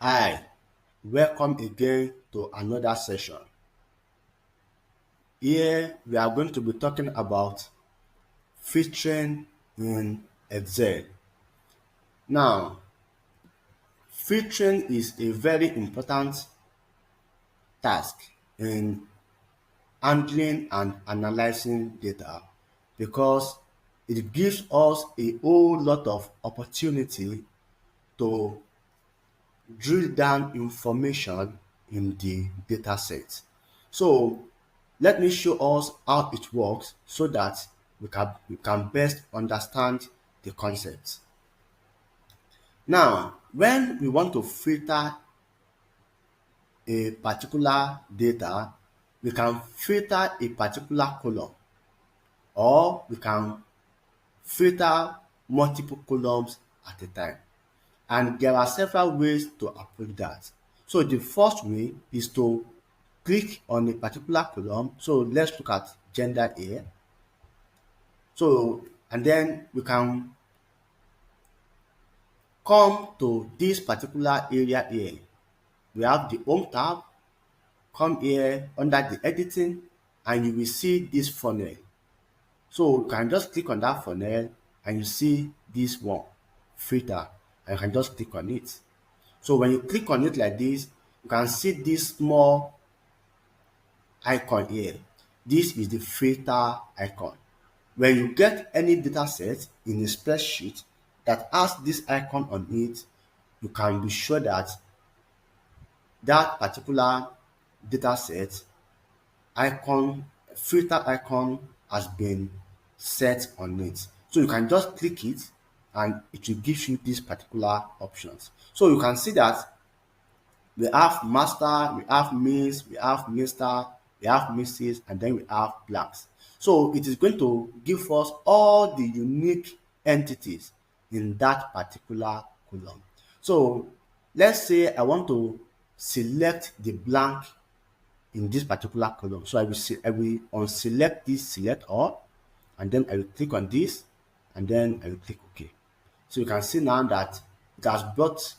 Hi, welcome again to another session. Here we are going to be talking about filtering in Excel. Now, filtering is a very important task in handling and analyzing data because it gives us a whole lot of opportunity to drill down information in the data set. So let me show us how it works so that we can best understand the concept. Now, when we want to filter a particular data, we can filter a particular column or we can filter multiple columns at a time. And there are several ways to approach that. So the first way is to click on a particular column. So let's look at gender here. So and then we can come to this particular area here. We have the home tab. Come here under the editing and you will see this funnel. So you can just click on that funnel and you see this one filter and you can just click on it. So when you click on it like this, you can see this small icon here. This is the filter icon. When you get any data set in a spreadsheet that has this icon on it, you can be sure that that particular data set icon, filter icon has been set on it. So you can just click it and it will give you these particular options. So you can see that we have master, we have miss, we have mister, we have missus, and then we have blanks. So it is going to give us all the unique entities in that particular column. So let's say I want to select the blank in this particular column. So I will unselect this, select all, and then I will click on this, and then I will click OK. So you can see now that it has brought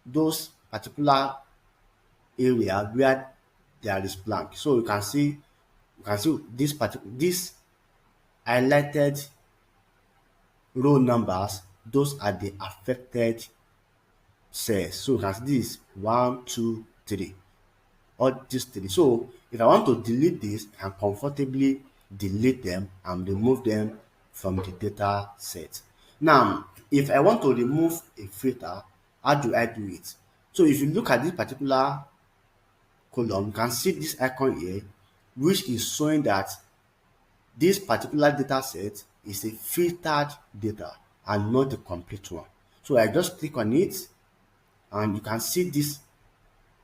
those particular area where there is blank. So you can see this highlighted row numbers, those are the affected cells. So you can see this 1, 2, 3, all these three. So if I want to delete this, I can comfortably delete them and remove them from the data set. Now, if I want to remove a filter, how do I do it? So if you look at this particular column, you can see this icon here, which is showing that this particular data set is a filtered data and not the complete one. So I just click on it and you can see this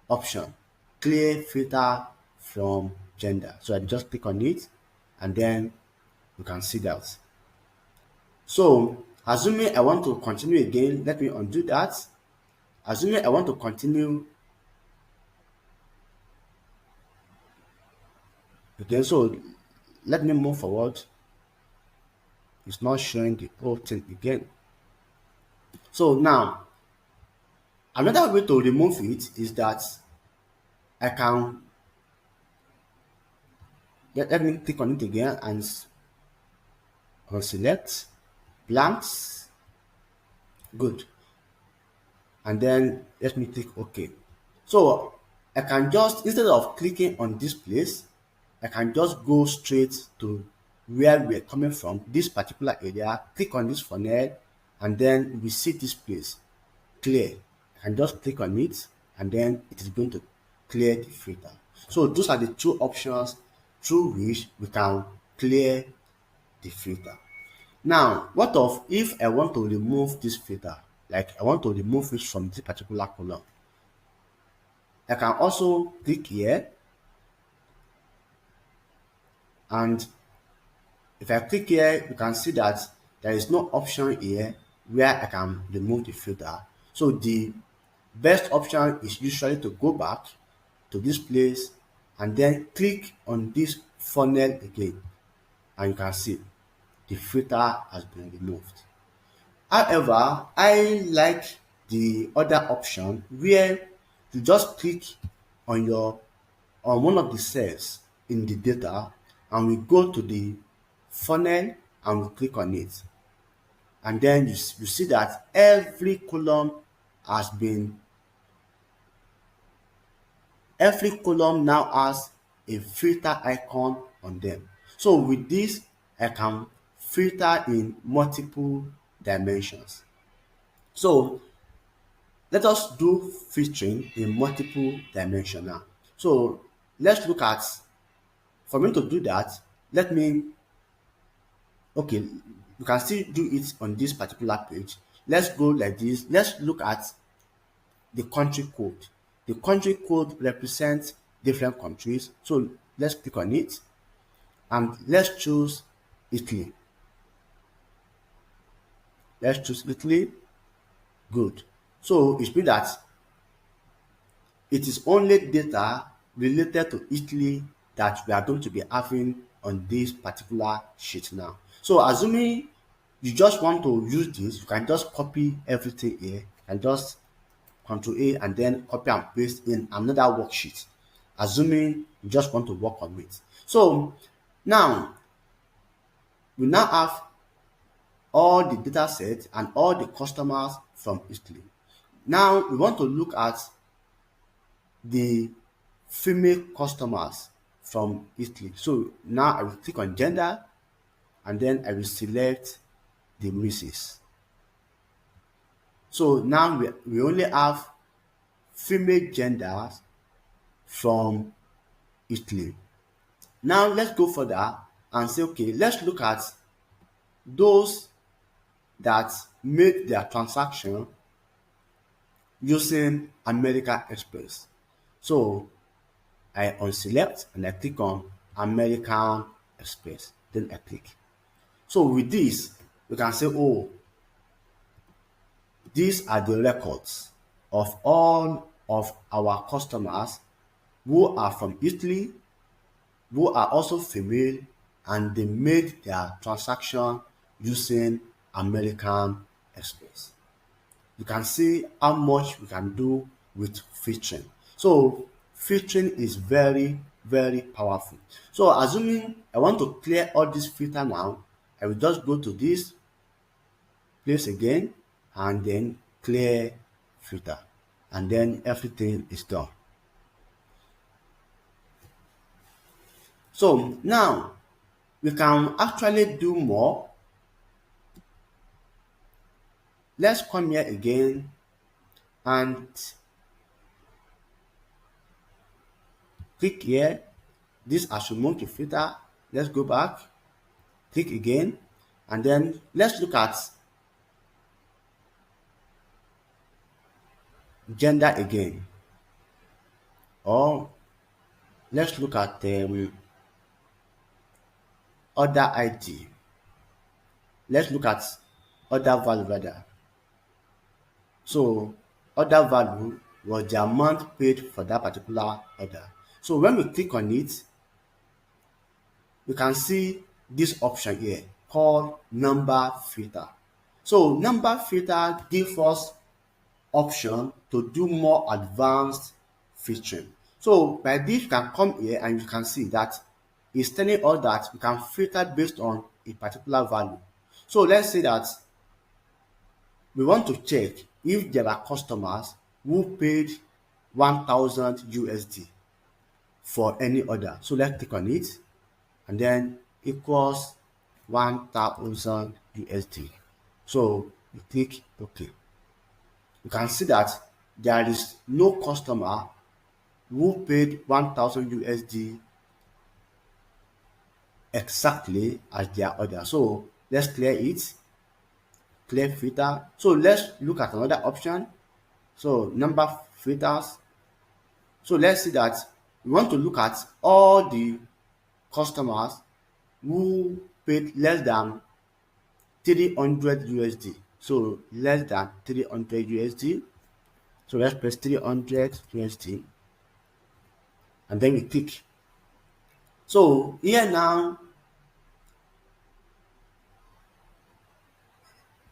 option, clear filter from gender. So I just click on it and then you can see that. So assuming I want to continue again, let me undo that. Assuming I want to continue again, so let me move forward. It's not showing the whole thing again. So now another way to remove it is that I can let me click on it again and select blanks. Good. And then let me click OK. So I can just, instead of clicking on this place, I can just go straight to where we're coming from, this particular area, click on this funnel, and then we see this place, clear. I can just click on it, and then it is going to clear the filter. So those are the two options through which we can clear the filter. Now, what of if I want to remove this filter? Like I want to remove it from this particular column. I can also click here, and if I click here, you can see that there is no option here where I can remove the filter. So the best option is usually to go back to this place and then click on this funnel again, and you can see the filter has been removed. However, I like the other option where You just click on your on one of the cells in the data, and we go to the funnel and we click on it, and then you see that has been every column now has a filter icon on them. So with this, I can filter in multiple dimensions. So let us do filtering in multiple dimension now. So let's look at, for me to do that, let me, okay, you can still do it on this particular page. Let's go like this. Let's look at the country code. The country code represents different countries. So let's click on it and let's choose Italy. Let's choose Italy. Good. So it means that it is only data related to Italy that we are going to be having on this particular sheet now. So assuming you just want to use this, you can just copy everything here and just Control A and then copy and paste in another worksheet, assuming you just want to work on it. So now we now have all the data sets and all the customers from Italy. Now we want to look at the female customers from Italy. So now I will click on gender and then I will select the Mrs. So now we only have female genders from Italy. Now let's go further and say, okay, let's look at those that made their transaction using American Express. So I unselect and I click on American Express. Then I click. So with this, we can say, oh, these are the records of all of our customers who are from Italy, who are also female, and they made their transaction using American Express. You can see how much we can do with filtering. So filtering is very, very powerful. So assuming I want to clear all this filter now, I will just go to this place again and then clear filter, and then everything is done. So now we can actually do more. Let's come here again and click here. This has removed the filter. Let's go back, click again, and then let's look at gender again, or let's look at other ID. Let's look at other value rather. So other value was the amount paid for that particular order. So when we click on it, we can see this option here called number filter. So number filter gives us option to do more advanced filtering. So by this, you can come here and you can see that it's telling us that we can filter based on a particular value. So let's say that we want to check if there are customers who paid 1,000 USD for any order. So let's click on it and then equals 1,000 USD. So you click OK. You can see that there is no customer who paid 1,000 USD exactly as their order. So let's clear it, clear filter. So let's look at another option. So number filters. So let's see that we want to look at all the customers who paid less than 300 USD. So less than 300 USD. So let's press 300 USD and then we click. So here now,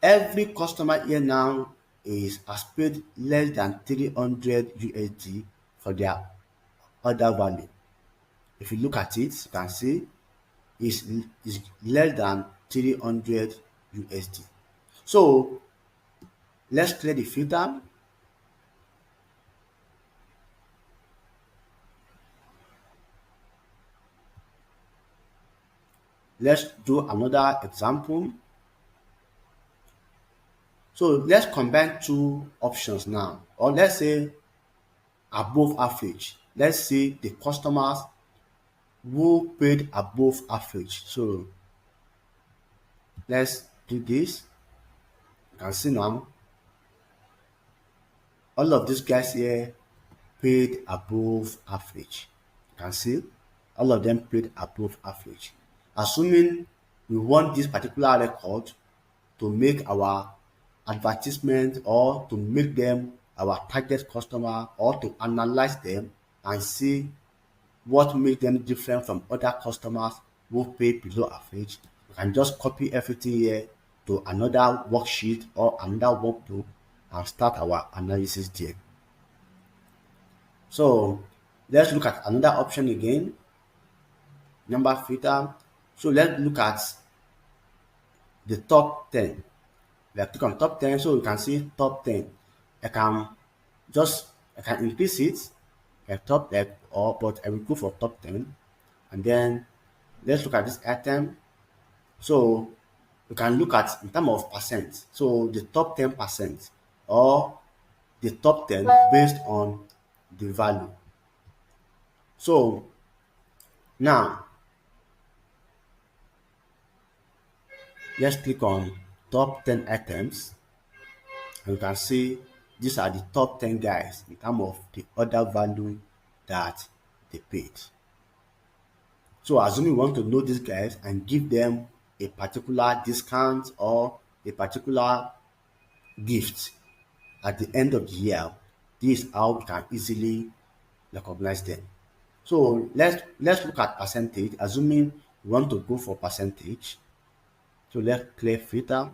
every customer here now has paid less than 300 USD for their order value. If you look at it, you can see is less than 300 USD. So let's clear the filter. Let's do another example. So let's combine two options now, or let's say above average. Let's see the customers who paid above average. So let's do this. You can see now all of these guys here paid above average. You can see all of them paid above average. Assuming we want this particular record to make our advertisement or to make them our target customer, or to analyze them and see what makes them different from other customers who pay below average, we can just copy everything here to another worksheet or another workbook and start our analysis there. So let's look at another option again, number filter. So let's look at the top 10. We have click on top 10, so you can see top 10. I can increase it, top 10, but I will go for top 10. And then let's look at this item. So we can look at in terms of percent. So the top 10% or the top 10 based on the value. So now let's click on top 10 items, and you can see these are the top 10 guys in terms of the order value that they paid. So assuming we want to know these guys and give them a particular discount or a particular gift at the end of the year, this is how we can easily recognize them. So let's look at percentage, assuming we want to go for percentage. So let's clear filter.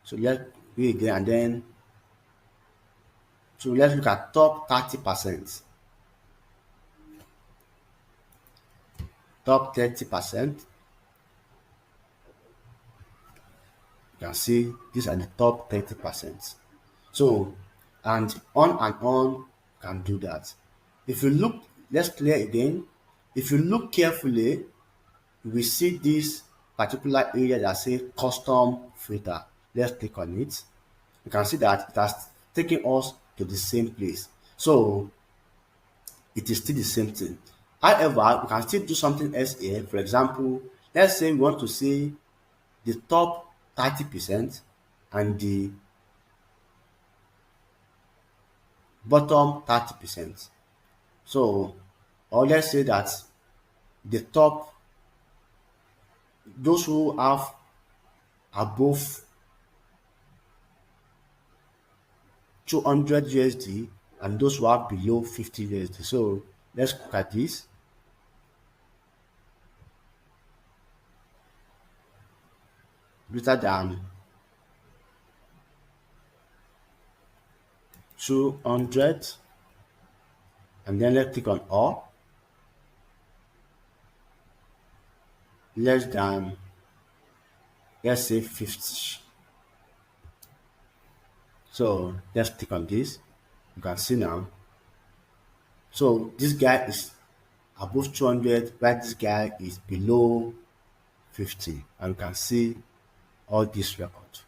So let's go again, and then so let's look at top 30%. Top 30%. You can see these are the top 30%. So, and on can do that. If you look, let's clear again. If you look carefully, you will see this particular area that says custom filter. Let's click on it. You can see that it has taken us to the same place. So it is still the same thing. However, we can still do something else here. For example, let's say we want to see the top 30% and the bottom 30%. So, or let's say that the top, those who have above 200 USD and those who are below 50 USD. So let's look at this. Greater than 200, and then let's click on all. Less than, let's say 50. So let's click on this. You can see now. So this guy is above 200, while this guy is below 50, and you can see all this record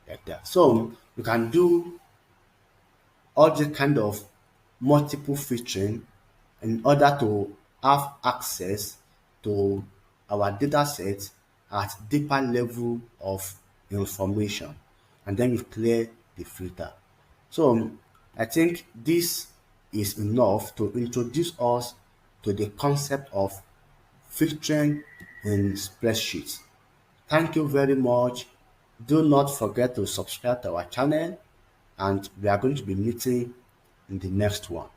like that. So you can do all this kind of multiple featuring in order to have access to our data set at deeper level of information, and then you clear the filter. So I think this is enough to introduce us to the concept of filtering in spreadsheets. Thank you very much. Do not forget to subscribe to our channel, and we are going to be meeting in the next one.